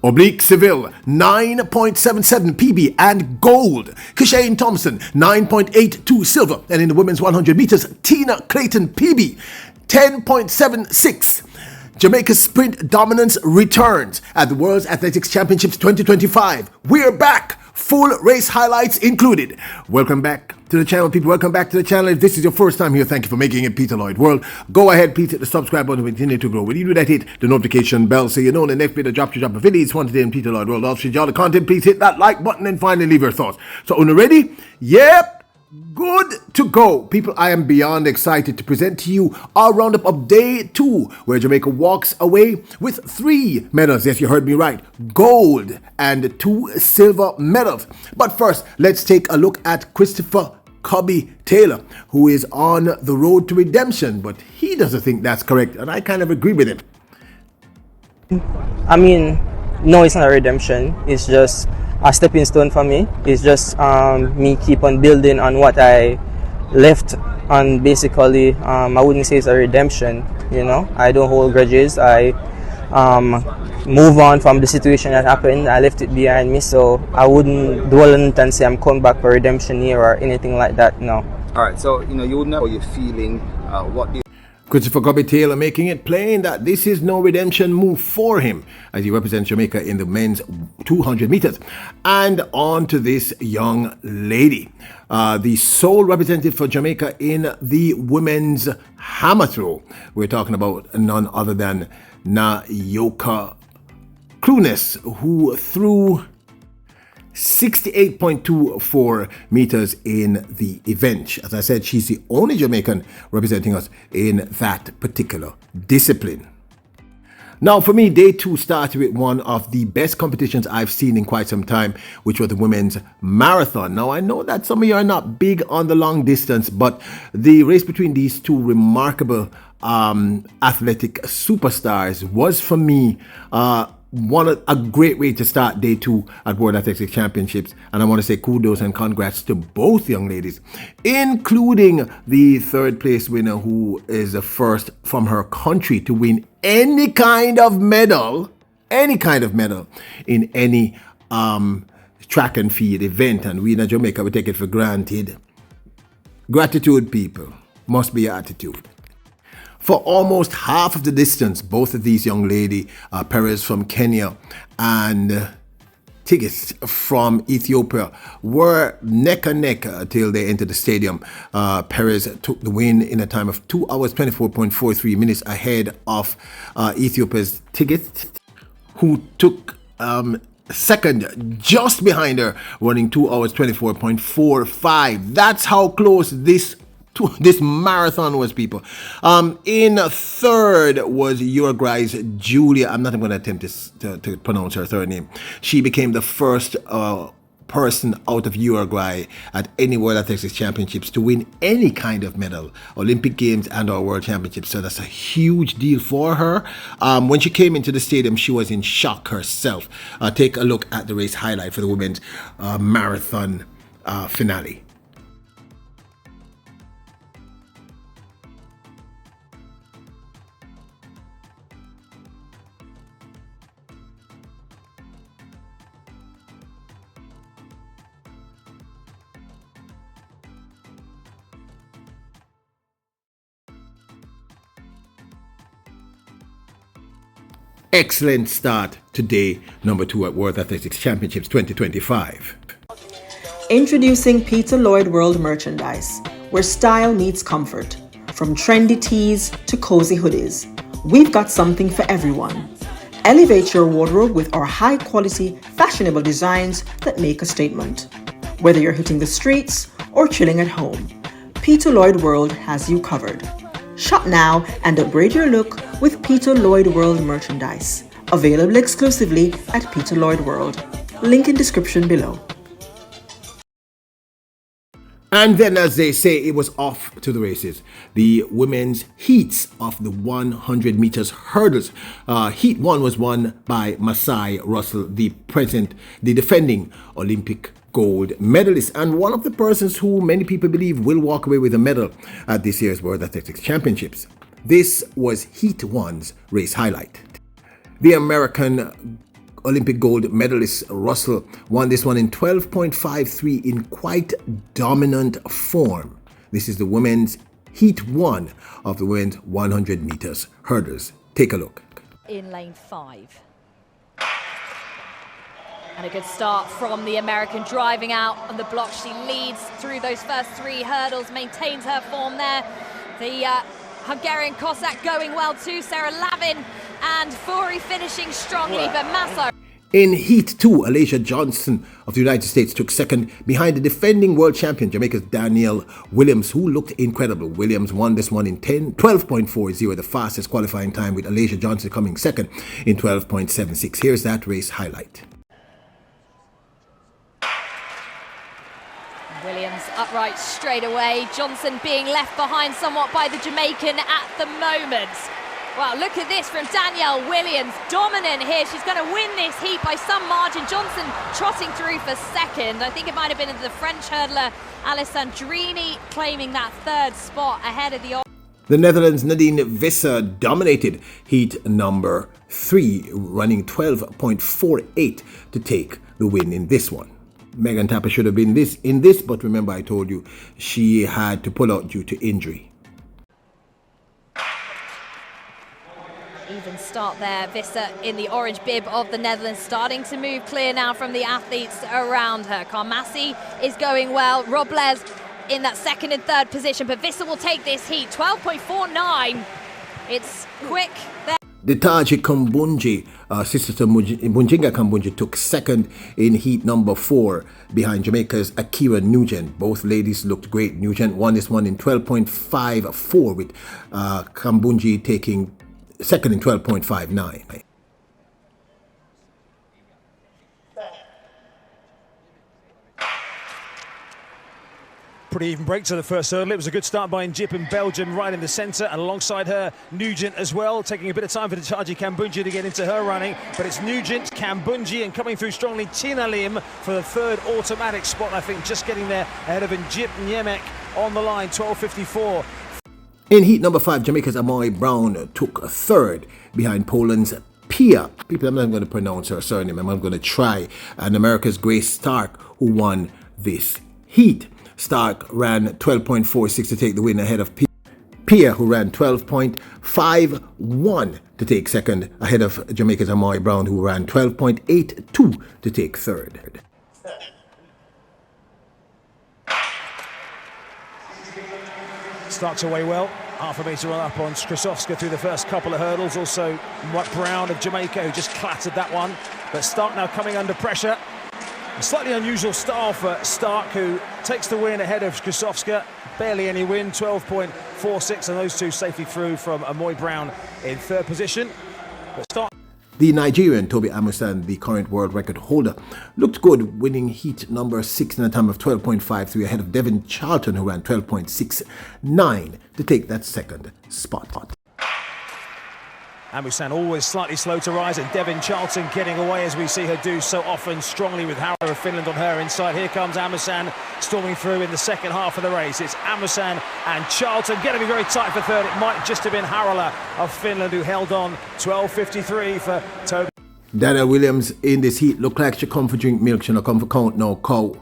Oblique Seville 9.77 PB and gold. Kishane Thompson 9.82 silver. And in the women's 100 meters, Tina Clayton PB 10.76. Jamaica's sprint dominance returns at the World Athletics Championships 2025. We're back! Full race highlights included. Welcome back to the channel, people. Welcome back to the channel. If this is your first time here, thank you for making it Peter Lloyd World. Go ahead, please hit the subscribe button to continue to grow. When you do that, hit the notification bell so you know the next video drop a video. It's one today in Peter Lloyd World. Also, if you enjoy the content, please hit that like button and finally leave your thoughts. So, are you ready? Yep! Good to go. People, I am beyond excited to present to you our roundup of day 2, where Jamaica walks away with 3 medals. Yes, you heard me right. Gold and 2 silver medals. But first, let's take a look at Christopher Cubby Taylor, who is on the road to redemption, but he doesn't think that's correct, and I kind of agree with him. I mean, no, it's not a redemption. It's just a stepping stone for me. It's just me keep on building on what I left on. Basically, I wouldn't say it's a redemption, you know. I don't hold grudges. I move on from the situation that happened. I left it behind me, so I wouldn't dwell on it and say I'm coming back for redemption here or anything like that. No. All right, so you know you're feeling. What do you Christopher Cubby Taylor making it plain that this is no redemption move for him as he represents Jamaica in the men's 200 meters. And on to this young lady, the sole representative for Jamaica in the women's hammer throw. We're talking about none other than Nayoka Clunes, who threw 68.24 meters in the event. As I said, she's the only Jamaican representing us in that particular discipline. Now, for me, day 2 started with one of the best competitions I've seen in quite some time, which was the women's marathon. Now, I know that some of you are not big on the long distance, but the race between these two remarkable athletic superstars was, for me, a great way to start day 2 at World Athletics Championships. And I want to say kudos and congrats to both young ladies, including the 3rd place winner, who is the first from her country to win any kind of medal in any track and field event. And we in Jamaica, we take it for granted. Gratitude, people, must be your attitude. For almost half of the distance, both of these young ladies, Perez from Kenya and Tigist from Ethiopia, were neck and neck till they entered the stadium. Perez took the win in a time of 2 hours, 24.43 minutes ahead of Ethiopia's Tigist, who took second just behind her, running 2 hours, 24.45. That's how close this marathon was, people. In 3rd was Uruguay's Julia. I'm not even going to attempt to pronounce her 3rd name. She became the first person out of Uruguay at any World Athletics Championships to win any kind of medal, Olympic Games and our World Championships. So that's a huge deal for her. When she came into the stadium, she was in shock herself. Take a look at the race highlight for the women's marathon finale. Excellent start to day number 2 at World Athletics Championships 2025. Introducing Peter Lloyd World merchandise, where style meets comfort. From trendy tees to cozy hoodies, we've got something for everyone. Elevate your wardrobe with our high-quality, fashionable designs that make a statement. Whether you're hitting the streets or chilling at home, Peter Lloyd World has you covered. Shop now and upgrade your look with Peter Lloyd World merchandise. Available exclusively at Peter Lloyd World. Link in description below. And then, as they say, it was off to the races. The women's heats of the 100 meters hurdles. Heat 1 was won by Masai Russell, the defending Olympic gold medalist, and one of the persons who many people believe will walk away with a medal at this year's World Athletics Championships. This was Heat 1's race highlight. The American Olympic gold medalist Russell won this one in 12.53 in quite dominant form. This is the women's Heat 1 of the women's 100 meters hurdles. Take a look. In lane 5. And a good start from the American, driving out on the block. She leads through those first 3 hurdles, maintains her form there. The Hungarian Cossack going well too, Sarah Lavin, and Fourie finishing strongly, but Massa. In Heat 2, Alicia Johnson of the United States took second behind the defending world champion, Jamaica's Danielle Williams, who looked incredible. Williams won this one in 12.40, the fastest qualifying time, with Alicia Johnson coming second in 12.76. Here's that race highlight. Williams upright straight away. Johnson being left behind somewhat by the Jamaican at the moment. Wow, look at this from Danielle Williams. Dominant here. She's going to win this heat by some margin. Johnson trotting through for second. I think it might have been the French hurdler Alessandrini claiming that 3rd spot ahead of the Netherlands' Nadine Visser dominated heat number 3, running 12.48 to take the win in this one. Megan Tapper should have been in this, but remember I told you she had to pull out due to injury. Even start there. Visser in the orange bib of the Netherlands, starting to move clear now from the athletes around her. Karmasi is going well. Robles in that 2nd and 3rd position, but Visser will take this heat. 12.49. It's quick there. The Taji Kambunji, sister to Munjinga Kambunji, took second in heat number 4 behind Jamaica's Akira Nugent. Both ladies looked great. Nugent won this one in 12.54, with Kambunji taking second in 12.59. Pretty even break to the first hurdle. It was a good start by Njip in Belgium, right in the centre, and alongside her, Nugent as well, taking a bit of time for the Taji Kambunji to get into her running. But it's Nugent, Kambunji, and coming through strongly, Tina Lim for the 3rd automatic spot, I think, just getting there ahead of Njip Niemek on the line, 12.54. In heat number 5, Jamaica's Amari Brown took 3rd behind Poland's Pia. People, I'm not going to pronounce her surname, I'm going to try. And America's Grace Stark, who won this heat. Stark ran 12.46 to take the win ahead of Pia, who ran 12.51 to take second, ahead of Jamaica's Amari Brown, who ran 12.82 to take 3rd. Starts away well. Half a metre up on Skrzyszowska through the first couple of hurdles. Also, Brown of Jamaica, who just clattered that one. But Stark now coming under pressure. A slightly unusual style for Stark, who takes the win ahead of Skrzyszowska. Barely any win, 12.46, and those two safely through from Amoy Brown in 3rd position. But Stark. The Nigerian Toby Amusan, the current world record holder, looked good, winning heat number 6 in a time of 12.53 ahead of Devin Charlton, who ran 12.69 to take that 2nd spot. Amusan always slightly slow to rise, and Devin Charlton getting away, as we see her do so often, strongly with Harala of Finland on her inside. Here comes Amusan storming through in the 2nd half of the race. It's Amusan and Charlton going to be very tight for 3rd. It might just have been Harala of Finland who held on. 12.53 for Toby. Danielle Williams in this heat looked like she come for drink milk, she not come for count no cow.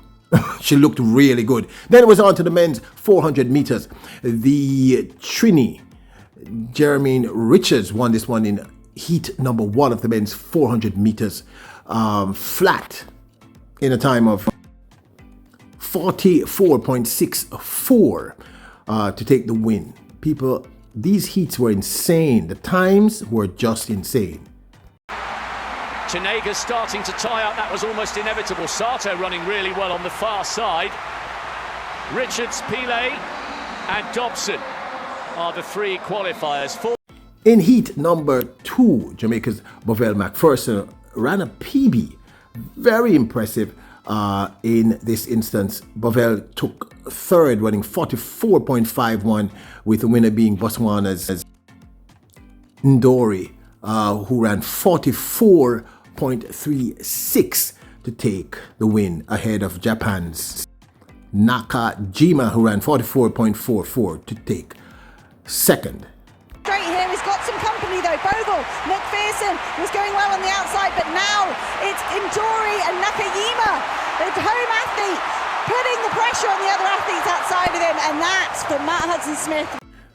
She looked really good. Then it was on to the men's 400 meters. The Trini Jermaine Richards won this one in heat number 1 of the men's 400 meters flat in a time of 44.64 to take the win. People, these heats were insane. The times were just insane. Chanega's starting to tie up. That was almost inevitable. Sato running really well on the far side. Richards, Pile and Dobson are the 3 qualifiers. In heat number 2, Jamaica's Bovell McPherson ran a PB. Very impressive in this instance. Bovell took 3rd, running 44.51, with the winner being Botswana's Ndori, who ran 44.36 to take the win ahead of Japan's Nakajima, who ran 44.44 to take 2nd. Straight here, he's got some company though. Bogle, McPherson was going well on the outside, but now the home athlete putting the pressure on the other athletes outside of him, and that's for Matt Hudson-Smith.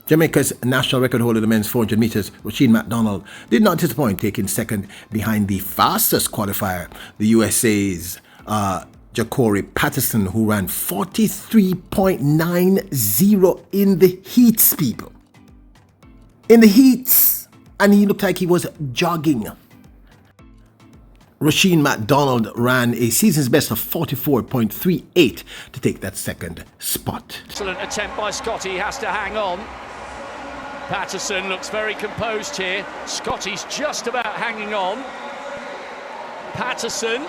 Jamaica's national record holder in the men's 400 meters, Rasheen McDonald, did not disappoint, taking second behind the fastest qualifier, the USA's Ja'Cory Patterson, who ran 43.90 in the heats, people. In the heats. And he looked like he was jogging. Rasheen McDonald ran a season's best of 44.38 to take that second spot. Excellent attempt by Scotty, he has to hang on. Patterson looks very composed here. Scotty's just about hanging on. Patterson,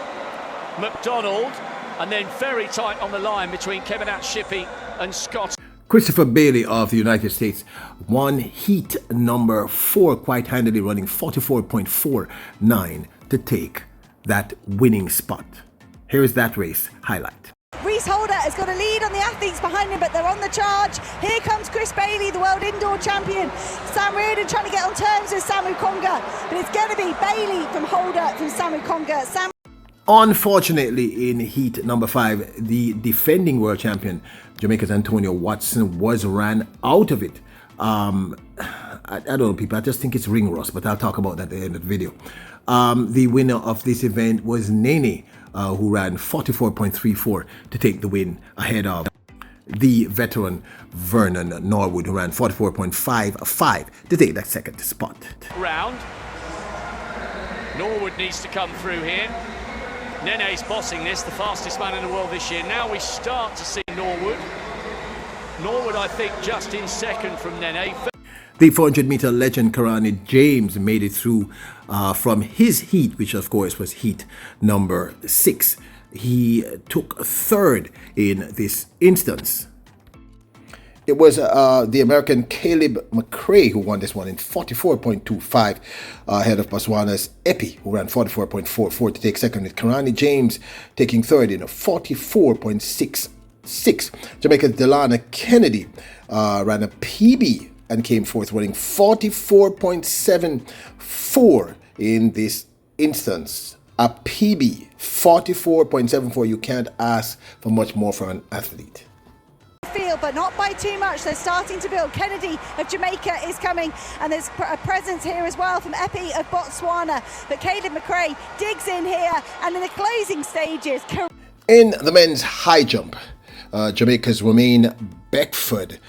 McDonald, and then very tight on the line between Kevin Atshipi and Scott. Christopher Bailey of the United States won heat number 4 quite handily, running 44.49 to take that winning spot. Here is that race highlight. Reese Holder has got a lead on the athletes behind him, but they're on the charge. Here comes Chris Bailey, the world indoor champion. Sam Reardon trying to get on terms with Samu Conga, but it's going to be Bailey from Holder from Samu Conga. Unfortunately, in heat number 5, the defending world champion, Jamaica's Antonio Watson, was ran out of it. I don't know, people, I just think it's ring rust, but I'll talk about that at the end of the video. The winner of this event was Nene, who ran 44.34 to take the win ahead of the veteran Vernon Norwood, who ran 44.55 to take that second spot. Round. Norwood needs to come through here. Nene's bossing this, the fastest man in the world this year. Now we start to see Norwood. Norwood, I think, just in second from Nene. The 400-meter legend Karani James made it through from his heat, which of course was heat number 6. He took third in this instance. It was the American Caleb McRae who won this one in 44.25 ahead of Botswana's Epi, who ran 44.44 to take second, with Karani James taking third in a 44.66. Jamaica's Delana Kennedy ran a PB and came fourth, running 44.74 in this instance. A PB, 44.74. You can't ask for much more from an athlete. Field, but not by too much. They're starting to build. Kennedy of Jamaica is coming, and there's a presence here as well from Epi of Botswana. But Caleb McRae digs in here, and in the closing stages. In the men's high jump, Jamaica's Romain Beckford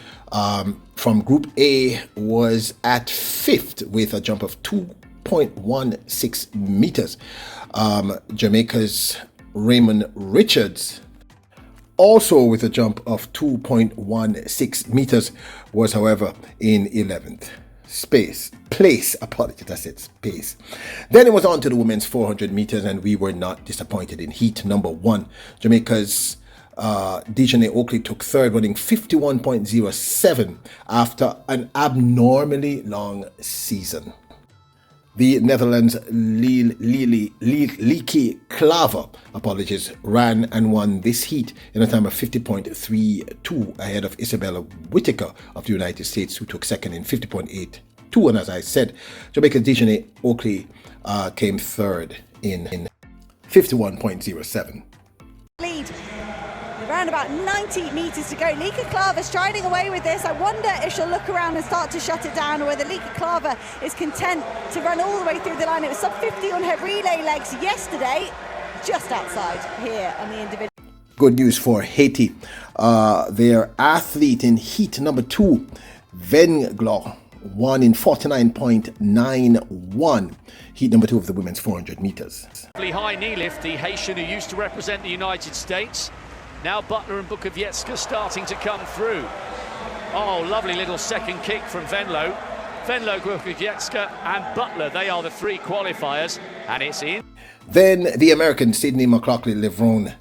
from Group A was at 5th with a jump of 2.16 meters. Jamaica's Raymond Richards, also with a jump of 2.16 meters, was however in 11th place. Apologies, I said space. Then it was on to the women's 400 meters, and we were not disappointed in heat number 1. Jamaica's Dejanae Oakley took third, running 51.07 after an abnormally long season. The Netherlands' Lieke Klaver, ran and won this heat in a time of 50.32 ahead of Isabella Whitaker of the United States, who took second in 50.82. And as I said, Jamaica's Dejanae Oakley came third in 51.07. Lead. Around about 90 metres to go. Lieke Klaver striding away with this. I wonder if she'll look around and start to shut it down, or whether Lieke Klaver is content to run all the way through the line. It was sub 50 on her relay legs yesterday, just outside here on the individual. Good news for Haiti. Their athlete in heat number 2, Venglo, won in 49.91. Heat number 2 of the women's 400 meters. High knee lift, the Haitian who used to represent the United States. Now Butler and Bukowiecka starting to come through. Oh, lovely little second kick from Venlo. Venlo, Bukowiecka and Butler, they are the 3 qualifiers, and it's in. Then the American Sydney McLaughlin-Levrone,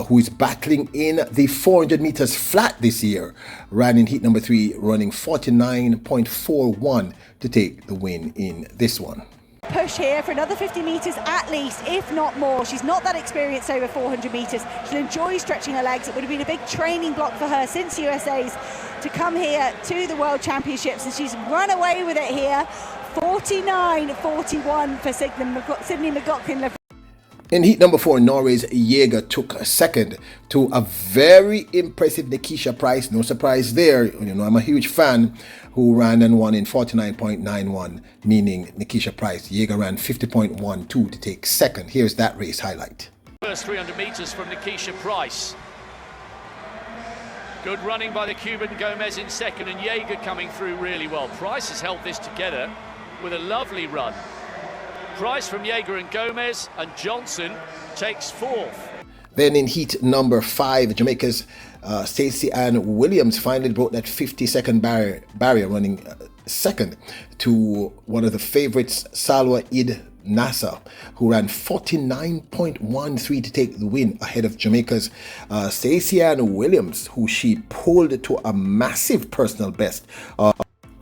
who is battling in the 400 meters flat this year, ran in heat number 3, running 49.41 to take the win in this one. Push here for another 50 metres at least, if not more. She's not that experienced over 400 metres. She'll enjoy stretching her legs. It would have been a big training block for her since USA's to come here to the World Championships, and she's run away with it here. 49.41 for Sydney McLaughlin. In heat number 4, Norway's Jaeger took second to a very impressive Nikisha Pryce. No surprise there. You know, I'm a huge fan, who ran and won in 49.91, meaning Nikisha Pryce. Jaeger ran 50.12 to take second. Here's that race highlight. First 300 meters from Nikisha Pryce. Good running by the Cuban Gomez in second, and Jaeger coming through really well. Pryce has held this together with a lovely run. Pryce from Jaeger and Gomez, and Johnson takes fourth. Then in heat number 5, Jamaica's Stacey-Ann Williams finally broke that 50-second barrier, running second to one of the favorites, Salwa Eid Nasser, who ran 49.13 to take the win ahead of Jamaica's Stacey-Ann Williams, who she pulled to a massive personal best.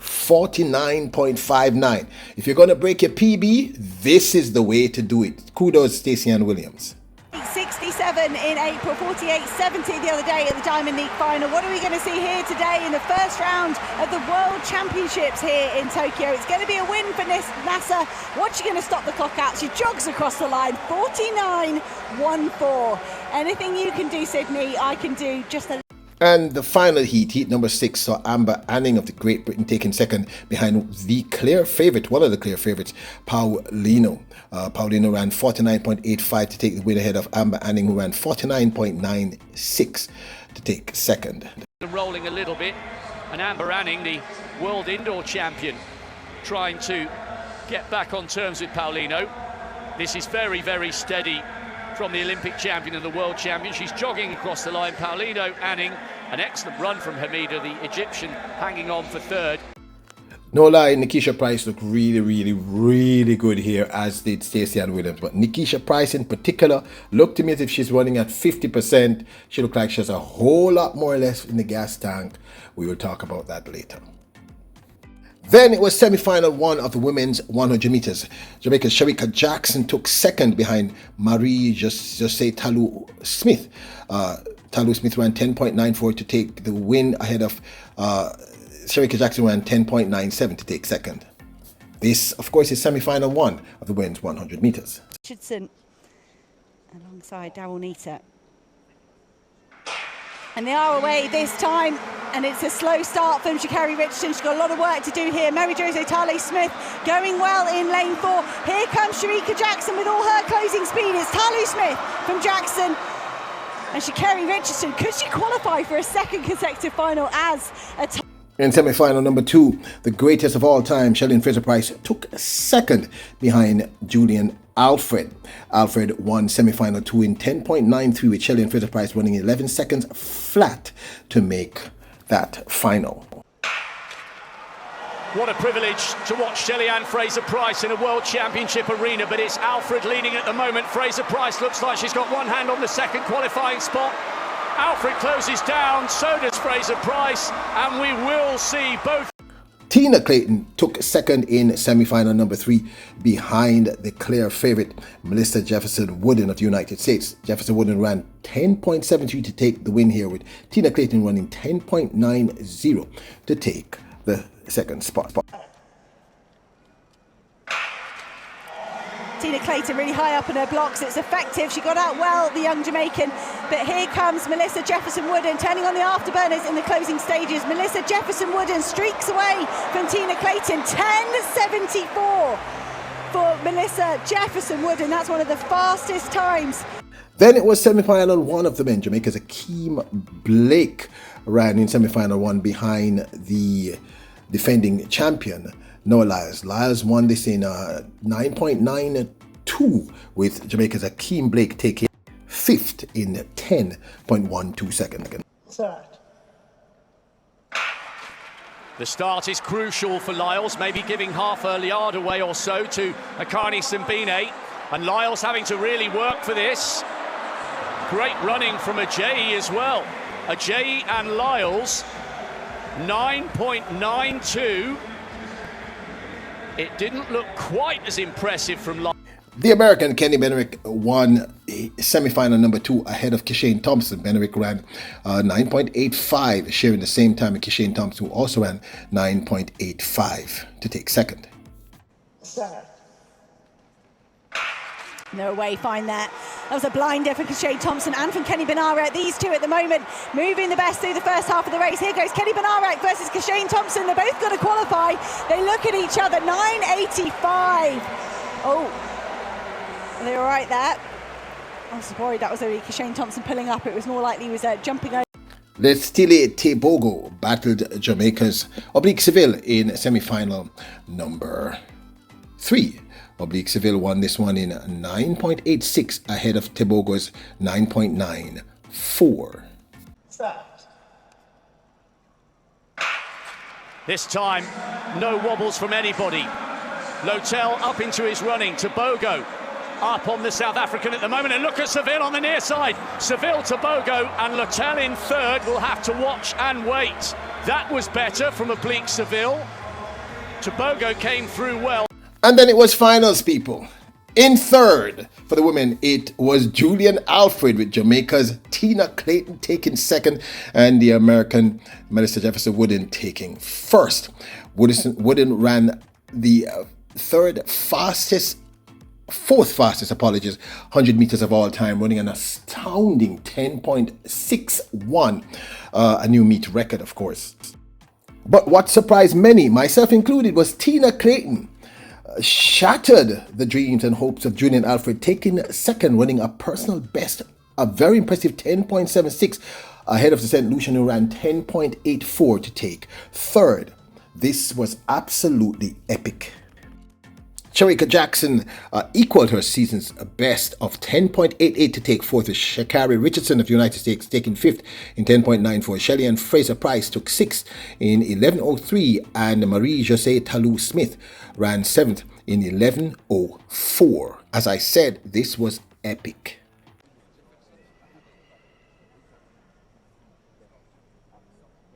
49.59. If you're going to break your PB, this is the way to do it. Kudos, Stacey-Ann Williams. 67 in April, 48.70 the other day at the Diamond League final. What are we going to see here today in the first round of the World Championships here in Tokyo? It's going to be a win for Nasser. What's she going to stop the clock at? She jogs across the line, 49.14. Anything you can do, Sydney, I can do just a. And the final heat, heat number 6, saw Amber Anning of the Great Britain taking second behind the clear favorite, one of the clear favorites, Paulino. Paulino ran 49.85 to take the win ahead of Amber Anning, who ran 49.96 to take second. Rolling a little bit, and Amber Anning, the world indoor champion, trying to get back on terms with Paulino. This is very, very steady from the Olympic champion and the world champion. She's jogging across the line. Paulino, Anning, an excellent run from Hamida, the Egyptian, hanging on for third. No lie, Nikisha Pryce looked really good here, as did Stacey-Ann Williams. But Nikisha Pryce in particular looked to me as if she's running at 50%. She looked like she has a whole lot more or less in the gas tank. We will talk about that later. Then it was semi-final 1 of the women's 100 meters. Jamaica's Shericka Jackson took second behind Marie Jose Talu Smith. Talu Smith ran 10.94 to take the win ahead of Shericka Jackson ran 10.97 to take second. This, of course, is semi-final 1 of the women's 100 meters. Richardson alongside Daryl Neater. And they are away this time, and it's a slow start from Sha'Carri Richardson. She's got a lot of work to do here. Mary Jose Talu Smith going well in lane 4. Here comes Shericka Jackson with all her closing speed. It's Talu Smith from Jackson. And Sha'Carri Richardson, could she qualify for a second consecutive final as a In semi-final number 2, the greatest of all time, Shelly-Ann Fraser-Pryce, took second behind Julian Alfred. Alfred won semi-final 2 in 10.93, with Shelly-Ann Fraser-Pryce running 11 seconds flat to make that final. What a privilege to watch Shelly-Ann Fraser-Pryce in a World Championship arena, but it's Alfred leading at the moment. Fraser-Pryce looks like she's got one hand on the second qualifying spot. Alfred closes down, so does Fraser-Pryce, and we will see both. Tina Clayton took second in semi-final number 3 behind the clear favorite Melissa Jefferson Wooden of the United States. Jefferson Wooden ran 10.73 to take the win here, with Tina Clayton running 10.90 to take the second spot. Tina Clayton really high up in her blocks. It's effective. She got out well, the young Jamaican. But here comes Melissa Jefferson Wooden turning on the afterburners in the closing stages. Melissa Jefferson Wooden streaks away from Tina Clayton. 10.74 for Melissa Jefferson Wooden. That's one of the fastest times. Then it was semi-final 1 of the men. Jamaica's Akeem Blake ran in semi-final 1 behind the defending champion, Noah Lyles. Lyles won this in 9.92, with Jamaica's Akeem Blake taking 5th in 10.12 seconds. The start is crucial for Lyles, maybe giving half a yard away or so to Akani Simbine, and Lyles having to really work for this. Great running from Ajayi as well. Ajayi and Lyles, 9.92. It didn't look quite as impressive from Lyles. The American Kenny Benerick won semi-final number 2 ahead of Kishane Thompson. Benerick ran 9.85, sharing the same time with Kishane Thompson, who also ran 9.85 to take second. No way, fine there. That was a blinder for Kishane Thompson and from Kenny Benarek. These two at the moment moving the best through the first half of the race. Here goes Kenny Benarek versus Kishane Thompson. They're both going to qualify. They look at each other. 9.85. Oh, are they all right there? I was worried that was only Kishane Thompson pulling up. It was more likely he was jumping over. The Stile Tobago battled Jamaica's Oblique Seville in semi-final number 3. Oblique Seville won this one in 9.86 ahead of Tobago's 9.94. This time, no wobbles from anybody. Lotel up into his running. Tobago up on the South African at the moment. And look at Seville on the near side. Seville, Tobago and Lotel in third. Will have to watch and wait. That was better from Oblique Seville. Tobago came through well. And then it was finals, people. In third for the women, it was Julian Alfred with Jamaica's Tina Clayton taking second and the American Melissa Jefferson Wooden taking first. Wooden ran the fourth fastest, 100 meters of all time, running an astounding 10.61, a new meet record, of course. But what surprised many, myself included, was Tina Clayton shattered the dreams and hopes of Julian Alfred, taking second, running a personal best, a very impressive 10.76 ahead of the St. Lucian, who ran 10.84 to take third. This was absolutely epic. Sharika Jackson equaled her season's best of 10.88 to take fourth, with Shakari Richardson of the United States taking fifth in 10.94. Shelly-Ann Fraser-Pryce took sixth in 11.03, and Marie-Josée Talou-Smith ran seventh in 11.04. As I said, this was epic.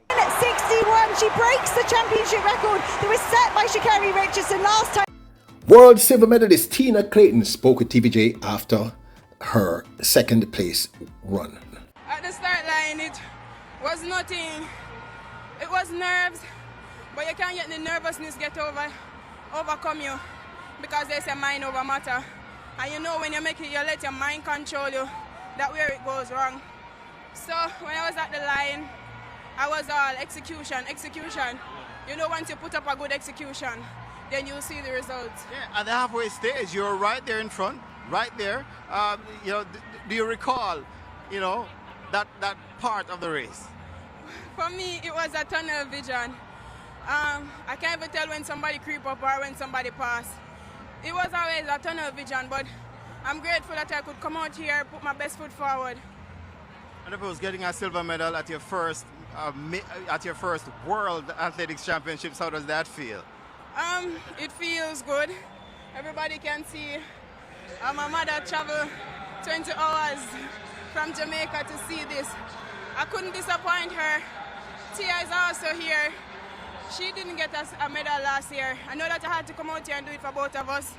At 61, she breaks the championship record that was set by Shakari Richardson last time. World silver medalist Tina Clayton spoke with TVJ after her second place run. At the start line, it was nothing. It was nerves, but you can't let the nervousness overcome you, because there's a mind over matter. And you know when you make it, you let your mind control you. That's where it goes wrong. So when I was at the line, I was all execution. You know, once you put up a good execution, then you'll see the results. Yeah, at the halfway stage, you're right there in front, right there. You know, do you recall, you know, that part of the race? For me, it was a tunnel vision. I can't even tell when somebody creep up or when somebody pass. It was always a tunnel vision, but I'm grateful that I could come out here, put my best foot forward. And if it was getting a silver medal at your first World Athletics Championships, how does that feel? It feels good. Everybody can see. My mother traveled 20 hours from Jamaica to see this. I couldn't disappoint her. Tia is also here. She didn't get us a medal last year. I know that I had to come out here and do it for both of us.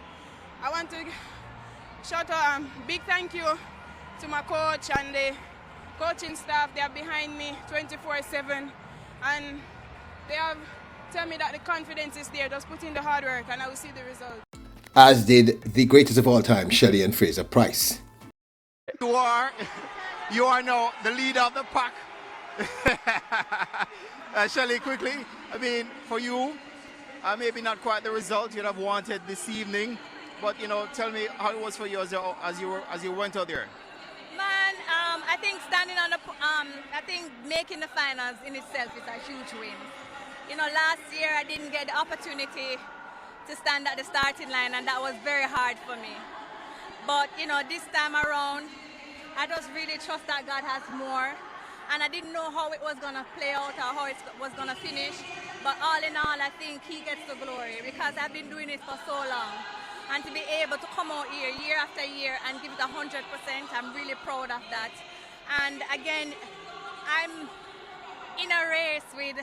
I want to shout out a big thank you to my coach and the coaching staff. They are behind me 24/7, and they have tell me that the confidence is there. Just put in the hard work and I will see the result. As did the greatest of all time, Shelly-Ann Fraser-Pryce. You are now the leader of the pack. Shelly, quickly, I mean, for you, maybe not quite the result you'd have wanted this evening, but you know, tell me how it was for you as you went out there. Man, I think standing on the, I think making the finals in itself is a huge win. You know, last year I didn't get the opportunity to stand at the starting line, and that was very hard for me. But you know, this time around, I just really trust that God has more. And I didn't know how it was going to play out or how it was going to finish. But all in all, I think he gets the glory, because I've been doing it for so long. And to be able to come out here year after year and give it 100%, I'm really proud of that. And again, I'm in a race with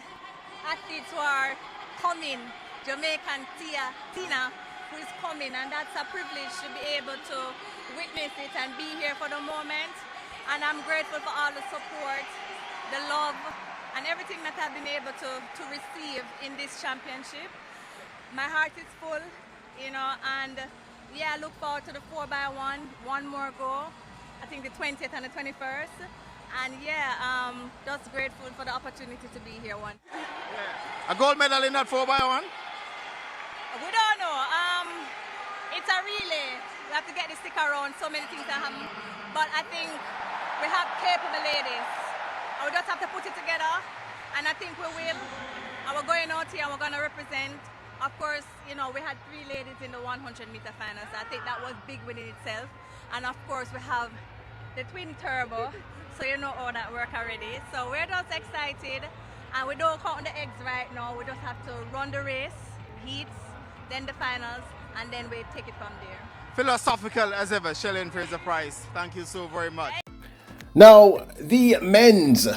athletes who are coming, Jamaican Tina, who is coming, and that's a privilege to be able to witness it and be here for the moment. And I'm grateful for all the support, the love, and everything that I've been able to receive in this championship. My heart is full, you know, and yeah, I look forward to the 4x1, one more goal. I think the 20th and the 21st. And yeah, just grateful for the opportunity to be here. A gold medal in that 4x1? We don't know. It's a relay. We have to get the stick around. So many things that happen. But I think we have capable ladies. And we just have to put it together. And I think we will. And we're going out here and we're going to represent. Of course, you know, we had 3 ladies in the 100-meter finals. I think that was big within itself. And of course, we have the twin turbo. So you know all that work already. So we're just excited. And we don't count the eggs right now. We just have to run the race, heats, then the finals, and then we take it from there. Philosophical as ever, Shelly-Ann Fraser-Pryce. Thank you so very much. Now, the men's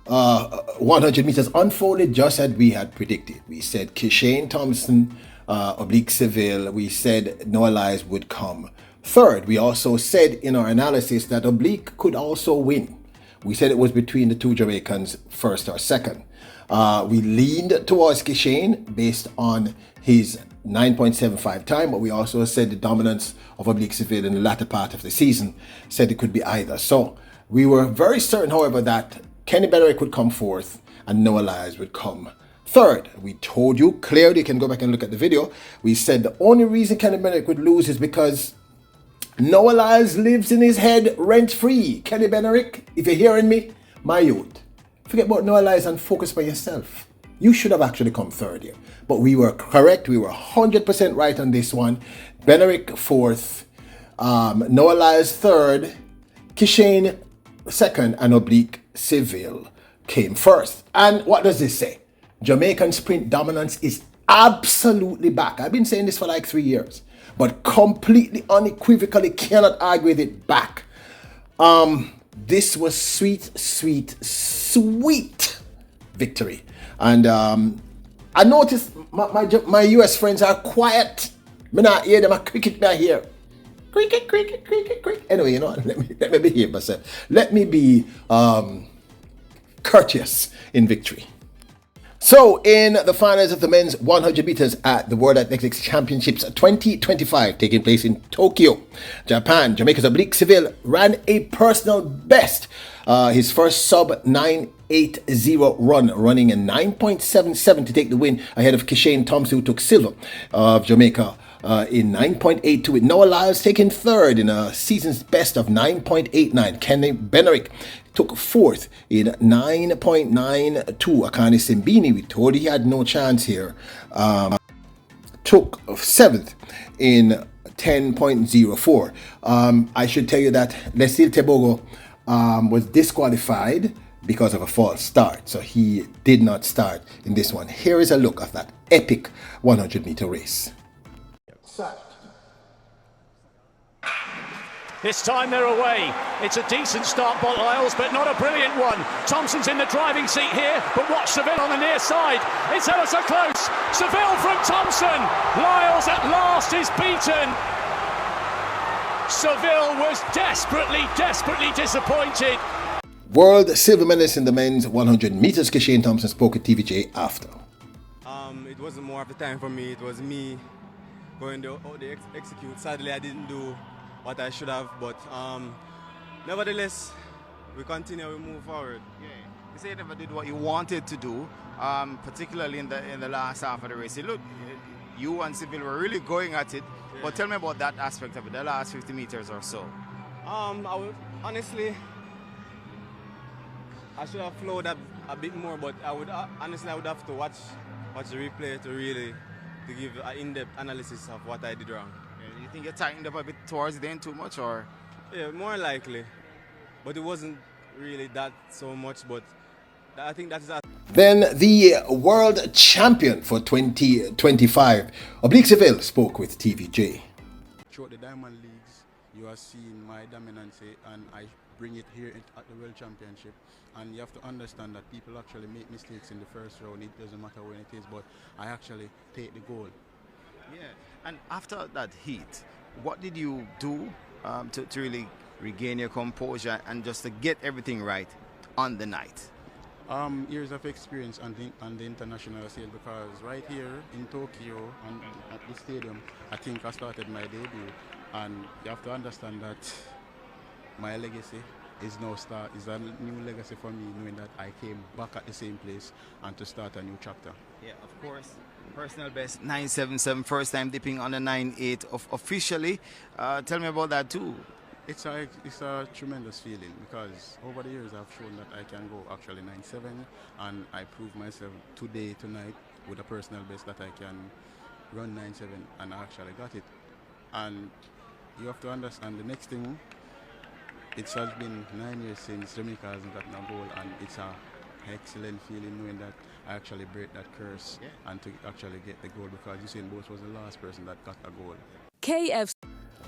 100 meters unfolded just as we had predicted. We said Kishane, Thompson, Oblique, Seville. We said Noah Lyles would come third. We also said in our analysis that Oblique could also win. We said it was between the 2 Jamaicans, first or second. We leaned towards Kishane based on his 9.75 time, but we also said the dominance of Oblique Seville in the latter part of the season said it could be either. So we were very certain, however, that Kenny Benerick would come fourth and Noah Lyles would come third. We told you clearly, you can go back and look at the video. We said the only reason Kenny Benerick would lose is because Noah Lyles lives in his head rent-free. Kenny Benerick, if you're hearing me, my youth, forget about Noah Lyles and focus on yourself. You should have actually come third here. But we were correct. We were 100% right on this one. Benerick fourth, Noah Lyles third, Kishane second, and Oblique Seville came first. And what does this say? Jamaican sprint dominance is absolutely back. I've been saying this for like 3 years, but completely unequivocally cannot argue with it back. This was sweet, sweet, sweet victory. And I noticed my US friends are quiet. Me not hear them a cricket, me hear. Cricket, cricket, cricket, cricket. Anyway, you know, let me behave myself. Let me be courteous in victory. So, in the finals of the men's 100 meters at the World Athletics Championships 2025, taking place in Tokyo, Japan, Jamaica's Oblique Seville ran a personal best. His first sub 9.80 run, running a 9.77 to take the win ahead of Kishane Thompson, who took silver of Jamaica in 9.82, with Noah Lyles taking third in a season's best of 9.89. Kenny Benerick took fourth in 9.92. Akani Simbini, we told he had no chance here, took seventh in 10.04. I should tell you that Leslie Tebogo was disqualified because of a false start, so he did not start in this one. Here is a look of that epic 100-meter race. This time they're away. It's a decent start by Lyles, but not a brilliant one. Thompson's in the driving seat here, but watch Seville on the near side. It's ever so close. Seville from Thompson. Lyles at last is beaten. Seville was desperately, desperately disappointed. World silver medalist in the men's 100 meters, Kishane Thompson spoke at TVJ after. It wasn't more of the time for me. It was me going to execute. Sadly, I didn't do what I should have, but nevertheless, we continue, we move forward. Yeah. You say you never did what you wanted to do, particularly in the last half of the race. Look, you and Seville were really going at it, yeah. But tell me about that aspect of it, the last 50 meters or so. Honestly, I should have flowed a bit more, but I would have to watch the replay to give an in-depth analysis of what I did wrong. You think you tightened up a bit towards the end too much, or? Yeah, more likely. But it wasn't really that so much, but I think that's that. Then the world champion for 2025, Oblique Seville, spoke with TVJ. Throughout the Diamond Leagues, you are seeing my dominance, and I bring it here at the World Championship. And you have to understand that people actually make mistakes in the first round. It doesn't matter when it is, but I actually take the goal. Yeah, and after that heat, what did you do to really regain your composure and just to get everything right on the night? Years of experience on the international scale, because right here in Tokyo and at the stadium, I think I started my debut, and you have to understand that my legacy is a new legacy for me, knowing that I came back at the same place and to start a new chapter. Yeah, of course. Personal best 9.77, first time dipping on the 9.8 officially. Tell me about that too. It's a tremendous feeling, because over the years I've shown that I can go actually 9.7, and I proved myself tonight with a personal best that I can run 9.7, and I actually got it. And you have to understand the next thing, it has been 9 years since Jamaica hasn't gotten a goal, and it's a excellent feeling knowing that I actually break that curse and to actually get the goal, because Usain Bolt was the last person that got a goal. KF.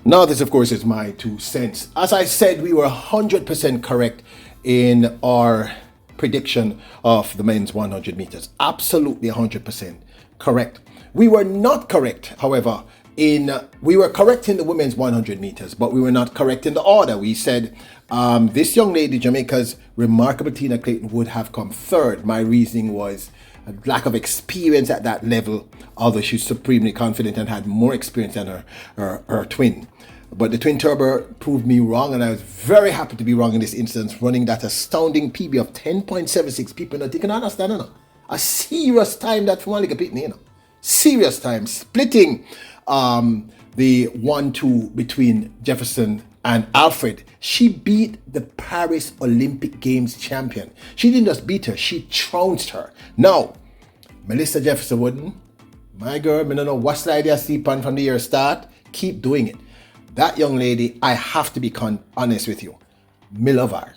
Now, this, of course, is my 2 cents. As I said, we were 100% correct in our prediction of the men's 100 meters. Absolutely 100% correct. We were not correct, however, we were correct in the women's 100 meters, but we were not correct in the order. We said this young lady, Jamaica's remarkable Tina Clayton, would have come third. My reasoning was a lack of experience at that level, although she's supremely confident and had more experience than her twin. But the twin turbo proved me wrong, and I was very happy to be wrong in this instance, running that astounding PB of 10.76. People not taking understand, you know? A serious time that from Oblique Pitney, you know? Serious time, splitting the 1-2 between Jefferson and Alfred. She beat the Paris Olympic Games champion. She didn't just beat her, she trounced her. Now, Melissa Jefferson wouldn't. My girl, I don't know what slide you see from the year start. Keep doing it. That young lady, I have to be honest with you. Me love her.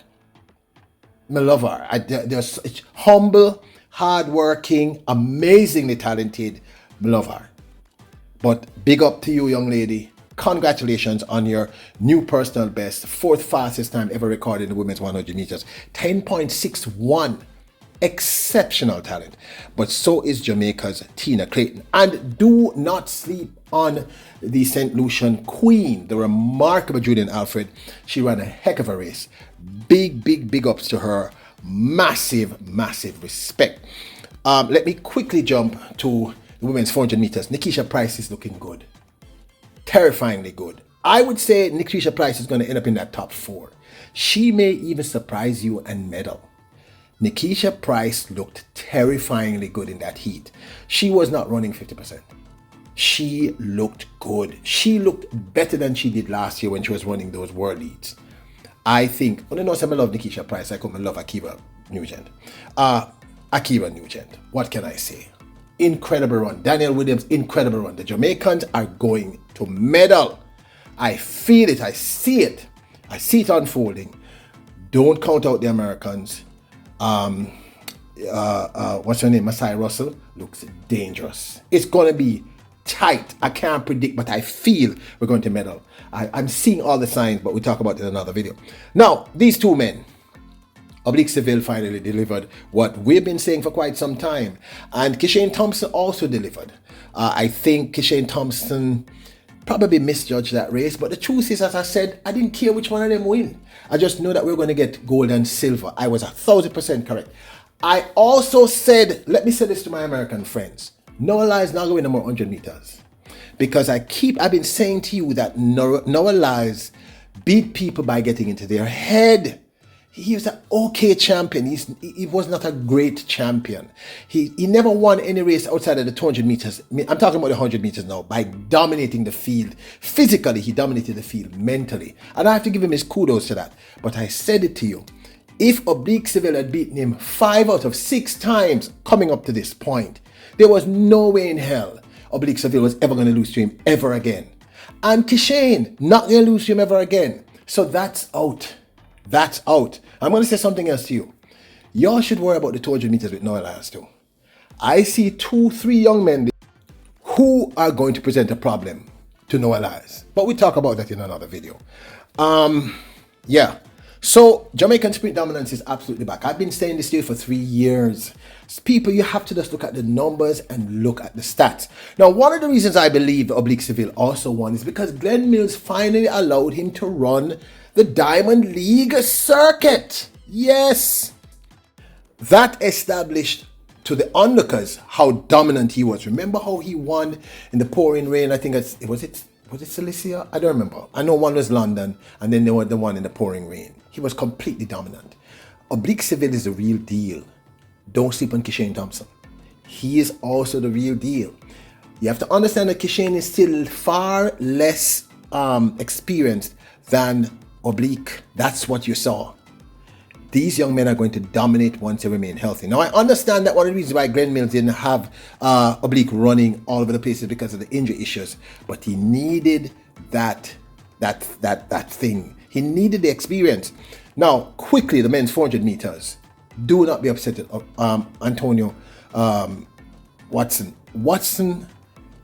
Me love her. They're such humble, hardworking, amazingly talented. Me love her. But big up to you, young lady. Congratulations on your new personal best. 4th fastest time ever recorded in the women's 100 meters. 10.61. Exceptional talent. But so is Jamaica's Tina Clayton. And do not sleep on the St. Lucian Queen, the remarkable Julian Alfred. She ran a heck of a race. Big ups to her. Massive respect. Let me quickly jump to the women's 400 meters. Nikisha Pryce is looking good. Terrifyingly good. I would say Nikisha Pryce is going to end up in that top 4. She may even surprise you and medal. Nikisha Pryce looked terrifyingly good in that heat. She was not running 50%. She looked good. She looked better than she did last year when she was running those world leads. I think, I love Nikisha Pryce. I come love Akiva Nugent. What can I say? Incredible run. Daniel Williams, incredible run. The Jamaicans are going to medal. I feel it. I see it. I see it unfolding. Don't count out the Americans. What's her name? Masai Russell looks dangerous. It's going to be tight. I can't predict, but I feel we're going to medal. I'm seeing all the signs, but we'll talk about it in another video. Now, these 2 men, Oblique Seville finally delivered what we've been saying for quite some time. And Kishane Thompson also delivered. I think Kishane Thompson probably misjudged that race, but the truth is, as I said, I didn't care which one of them win. I just know that we're going to get gold and silver. I was 1,000% correct. I also said, let me say this to my American friends, Noah Lyles not going no more 100 meters. Because I've been saying to you that Noah Lyles beat people by getting into their head. He was an okay champion. He was not a great champion. He never won any race outside of the 200 meters. I'm talking about the 100 meters now. By dominating the field. Physically, he dominated the field. Mentally. And I have to give him his kudos to that. But I said it to you. If Oblique Seville had beaten him 5 out of 6 times coming up to this point, there was no way in hell Oblique Seville was ever going to lose to him ever again. And Kishane, not going to lose to him ever again. So that's out. That's out. I'm going to say something else to you. Y'all should worry about the 200 meters with Noah Lyles too. I see 2-3 young men who are going to present a problem to Noah Lyles. But we'll talk about that in another video. Yeah. So Jamaican sprint dominance is absolutely back. I've been saying this to you for 3 years. People, you have to just look at the numbers and look at the stats. Now, one of the reasons I believe Oblique Seville also won is because Glenn Mills finally allowed him to run the Diamond League circuit. Yes. that established to the onlookers how dominant he was. Remember how he won in the pouring rain? I think was it Cilicia? I don't remember. I know one was London, and then there was the one in the pouring rain. He was completely dominant. Oblique Seville is the real deal. Don't sleep on Kishane Thompson. He is also the real deal. You have to understand that Kishane is still far less experienced than Oblique. That's what you saw. These young men are going to dominate once they remain healthy. Now, I understand that one of the reasons why Glenn Mills didn't have Oblique running all over the place is because of the injury issues. But he needed that thing. He needed the experience. Now, quickly, the men's 400 meters. Do not be upset at Antonio Watson. Watson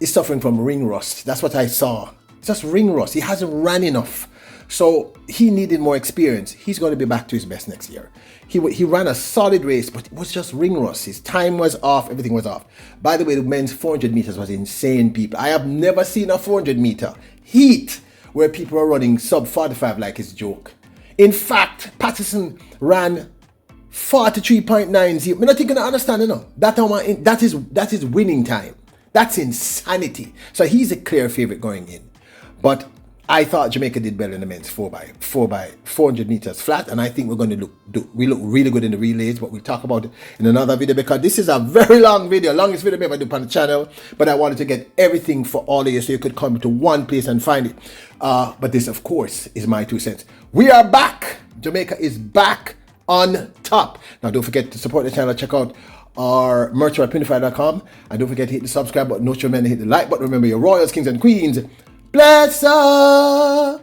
is suffering from ring rust. That's what I saw. It's just ring rust. He hasn't ran enough. So he needed more experience. He's going to be back to his best next year. He ran a solid race, but it was just ring rust. His time was off. Everything was off. By the way, the men's 400 meters was insane, people. I have never seen a 400 meter heat where people are running sub 45 like it's a joke. In fact, Patterson ran 43.90. I'm not thinking I understand, you know. That is winning time. That's insanity. So he's a clear favorite going in. But I thought Jamaica did better in the men's 400 meters flat, and I think we're going to look really good in the relays, but we'll talk about it in another video because this is a very long video, longest video we ever do on the channel, but I wanted to get everything for all of you so you could come to one place and find it. But this, of course, is my 2 cents. We are back. Jamaica is back on top. Now, don't forget to support the channel. Check out our merch at pinify.com, and don't forget to hit the subscribe button. Don't remember to hit the like button. Remember, your royals, kings, and queens. Bless her.